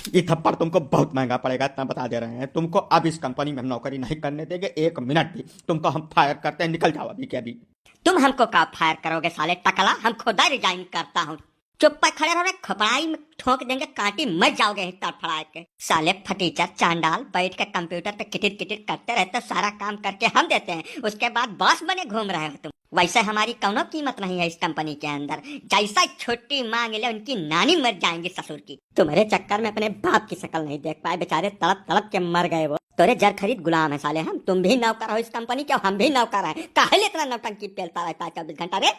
ये थप्पड़ तुमको बहुत महंगा पड़ेगा, इतना बता दे रहे हैं तुमको। अब इस कंपनी में हम नौकरी नहीं करने देंगे एक मिनट भी। तुमको हम फायर करते हैं, निकल जाओ अभी के अभी। तुम हमको का फायर करोगे साले टकला? हम खुद ही रिजाइन करता हूँ। चुप पर खड़े रहो, खपड़ाई में ठोक देंगे, कांटी मच जाओगे तड़फड़ा के। साले फटीचर चांडाल बैठ के कंप्यूटर पे किटिर किटिर करते रहते, सारा काम करके हम देते हैं, उसके बाद बॉस बने घूम रहे हो तुम। वैसे हमारी कौनो कीमत नहीं है इस कंपनी के अंदर। जैसा छुट्टी मांग ले उनकी नानी मर जाएंगी ससुर की। तुम्हारे चक्कर में अपने बाप की शक्ल नहीं देख पाए, बेचारे तड़प तड़प के मर गए वो। तोरे जर खरीद गुलाम है साले हम। तुम भी नौकर हो इस कंपनी के, हम भी नौकर हैं। काहे इतना नौटंकी पेलता रहता है 24 घंटा रे?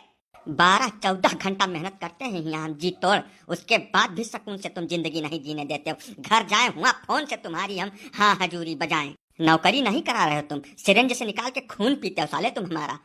12-14 घंटा मेहनत करते हैं यहाँ हम जी तोड़, उसके बाद भी सुकून से तुम जिंदगी नहीं जीने देते हो। घर जाए हुआ फोन से तुम्हारी हम हाँ हजूरी बजाएं। नौकरी नहीं करा रहे हो तुम, सिरेंज से निकाल के खून पीते हो साले तुम हमारा।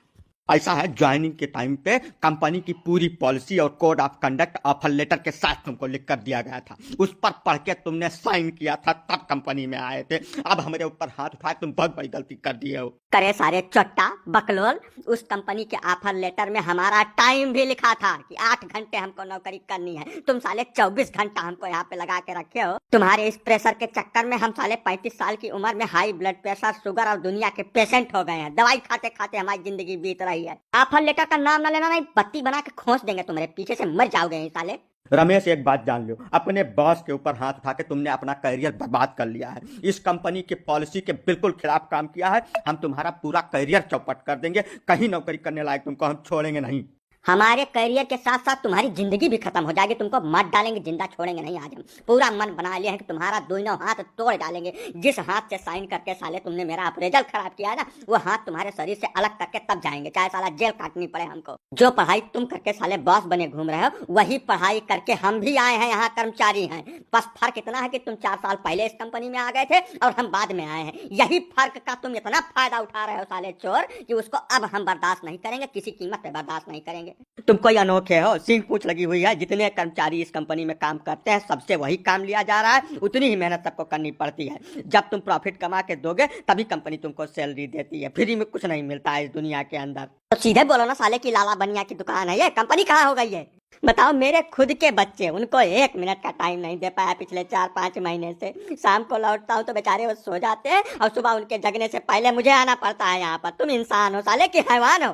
ऐसा है, ज्वाइनिंग के टाइम पे कंपनी की पूरी पॉलिसी और code of conduct offer letter के साथ तुमको लिख कर दिया गया था। उस पर पढ़ के तुमने साइन किया था, तब कंपनी में आए थे। अब हमारे ऊपर हाथ उठाए, तुम बहुत बड़ी गलती कर दिए हो। करे सारे चट्टा बकलोल, उस कंपनी के ऑफर लेटर में हमारा टाइम भी लिखा था कि 8 घंटे हमको नौकरी करनी है। तुम साले 24 घंटा हमको यहाँ पे लगा के रखे हो। तुम्हारे इस प्रेशर के चक्कर में हम साले 35 साल की उम्र में हाई ब्लड प्रेशर, शुगर और दुनिया के पेशेंट हो गए हैं। दवाई खाते खाते हमारी जिंदगी बीत रही है। ऑफर लेटर का नाम ना लेना, नहीं बत्ती बना के खोस देंगे, तुम्हारे पीछे से मर जाओगे साले। रमेश, एक बात जान लो, अपने बॉस के ऊपर हाथ उठा के तुमने अपना करियर बर्बाद कर लिया है। इस कंपनी की पॉलिसी के बिल्कुल खिलाफ काम किया है। हम तुम्हारा पूरा करियर चौपट कर देंगे, कहीं नौकरी करने लायक तुमको हम छोड़ेंगे नहीं। हमारे करियर के साथ साथ तुम्हारी जिंदगी भी खत्म हो जाएगी, तुमको मार डालेंगे, जिंदा छोड़ेंगे नहीं। आज हम पूरा मन बना लिया है कि तुम्हारा दोनों हाथ तोड़ डालेंगे। जिस हाथ से साइन करके साले तुमने मेरा अप्रेजल खराब किया है ना, वो हाथ तुम्हारे शरीर से अलग करके तब जाएंगे, चाहे साला जेल काटनी पड़े हमको। जो पढ़ाई तुम करके साले बॉस बने घूम रहे हो, वही पढ़ाई करके हम भी आए हैं, यहाँ कर्मचारी हैं। बस फर्क इतना है कि तुम 4 साल पहले इस कंपनी में आ गए थे और हम बाद में आए हैं। यही फर्क का तुम इतना फायदा उठा रहे हो साले चोर, कि उसको अब हम बर्दाश्त नहीं करेंगे, किसी कीमत पे बर्दाश्त नहीं करेंगे। तुम कोई अनोखे हो, सींग पूछ लगी हुई है। जितने कर्मचारी इस कंपनी में काम करते हैं सबसे वही काम लिया जा रहा है, उतनी ही मेहनत सबको करनी पड़ती है। जब तुम प्रॉफिट कमा के दोगे तभी कंपनी तुमको सैलरी देती है, फ्री में कुछ नहीं मिलता है इस दुनिया के अंदर। तो सीधे बोलो ना साले की लाला बनिया की दुकान है ये, कंपनी कहाँ हो गई है? बताओ, मेरे खुद के बच्चे, उनको 1 मिनट का टाइम नहीं दे पाया पिछले 4-5 महीने से। शाम को लौटता हूँ तो बेचारे वो सो जाते हैं और सुबह उनके जगने से पहले मुझे आना पड़ता है यहाँ पर। तुम इंसान हो साले कि हैवान हो?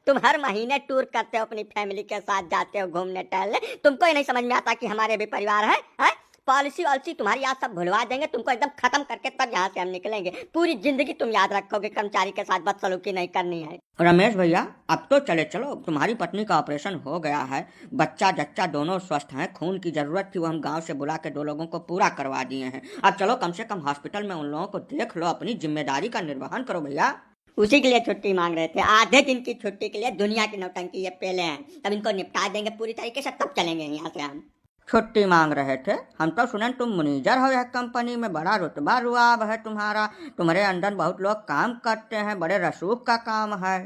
तुम हर महीने टूर करते हो, अपनी फैमिली के साथ जाते हो घूमने टहलने। तुमको ही नहीं समझ में आता कि हमारे भी परिवार है? पॉलिसी वॉलिसी तुम्हारी आज सब भुलवा देंगे, तुमको एकदम खत्म करके तब यहाँ से हम निकलेंगे। पूरी जिंदगी तुम याद रखोगे कर्मचारी के साथ बदसलूकी नहीं करनी है। रमेश भैया, अब तो चले चलो, तुम्हारी पत्नी का ऑपरेशन हो गया है, बच्चा जच्चा दोनों स्वस्थ हैं। खून की जरूरत थी, वो हम गांव से बुला के 2 लोगों को पूरा करवा दिए हैं। अब चलो कम से कम हॉस्पिटल में उन लोगों को देख लो, अपनी जिम्मेदारी का निर्वहन करो भैया। उसी के लिए छुट्टी मांग रहे थे, आधे दिन की छुट्टी के लिए। दुनिया की नौटंकी ये पहले हैं, तब इनको निपटा देंगे पूरी तरीके से, तब चलेंगे यहाँ से हम। छुट्टी मांग रहे थे? हम तो सुने तुम मैनेजर हो यह कंपनी में, बड़ा रुतबा रुआब है तुम्हारा, तुम्हारे अंदर बहुत लोग काम करते हैं, बड़े रसूख का काम है।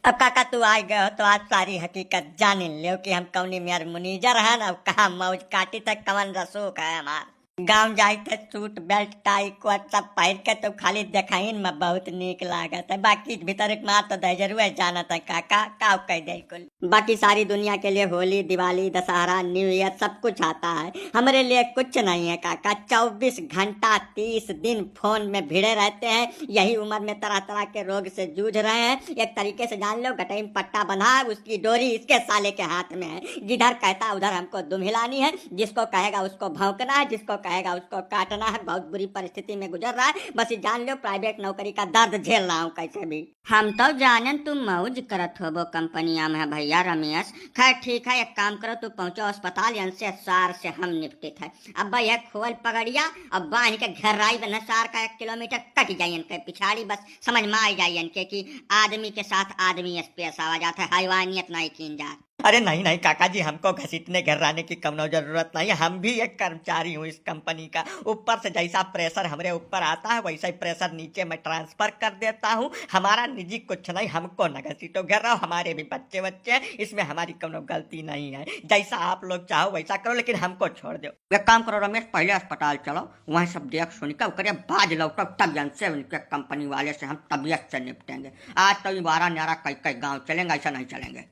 अब काका तू आ गए हो तो आज सारी हकीकत जान लो कि हम कौनी मेयर मैनेजर है ना, कहा मौज काटी तक कवन रसूख है हमारा। गांव जाए थे सूट बेल्ट टाई कोट सब पहन के तो खाली देखाइन में बहुत नीक लागत है, बाकी भीतर एक मार तो दे जरूर जाना था काका, का कह दे कुल। बाकी सारी दुनिया के लिए होली, दिवाली, दशहरा, न्यू ईयर सब कुछ आता है, हमारे लिए कुछ नहीं है काका। 24 घंटा 30 दिन फोन में भिड़े रहते हैं, यही उम्र में तरह तरह के रोग से जूझ रहे हैं। एक तरीके से जान लो गटाई में पट्टा बंधा है, उसकी डोरी इसके साले के हाथ में है। जिधर कहता उधर हमको दुम हिलानी है, जिसको कहेगा उसको भौंकना है, जिसको कहेगा उसको काटना है। बहुत बुरी परिस्थिति में गुजर रहा है, बस जान लो प्राइवेट नौकरी का दर्द झेल रहा हूँ कैसे भी। हम तो जाने तुम मौज करत हो वो कंपनिया में भैया रमेश। खैर ठीक है, एक काम करो, तू पहुंचो अस्पताल, से सार से हम निपटित है। अब भैया खोल पकड़िया, अब बांध के घर्राई बना सार का 1 किलोमीटर कट जाइए के पिछाड़ी, बस समझ में आ जाइए कि आदमी के साथ आदमी स्पेस आवा जाता है, हैवानियत नहीं की जा। अरे नहीं नहीं काका जी, हमको घसीटने घर्राने की कम जरूरत नहीं है, हम भी एक कर्मचारी हूँ इस कंपनी का। ऊपर से जैसा प्रेशर हमारे ऊपर आता है वैसा ही प्रेशर नीचे मैं ट्रांसफर कर देता हूँ। हमारा निजी कुछ नहीं, हमको न घसीटो घेराओ, हमारे भी बच्चे बच्चे, इसमें हमारी कोनो गलती नहीं है। जैसा आप लोग चाहो वैसा करो, लेकिन हमको छोड़ दो। एक काम करो रमेश, पहले अस्पताल चलो, वहाँ सब देख सुन कर करे बाज लौटो, तब से उनके कंपनी वाले से हम तबियत से निपटेंगे। आज तो 12 न्यारा कई कई गाँव चलेंगे, ऐसा नहीं चलेंगे।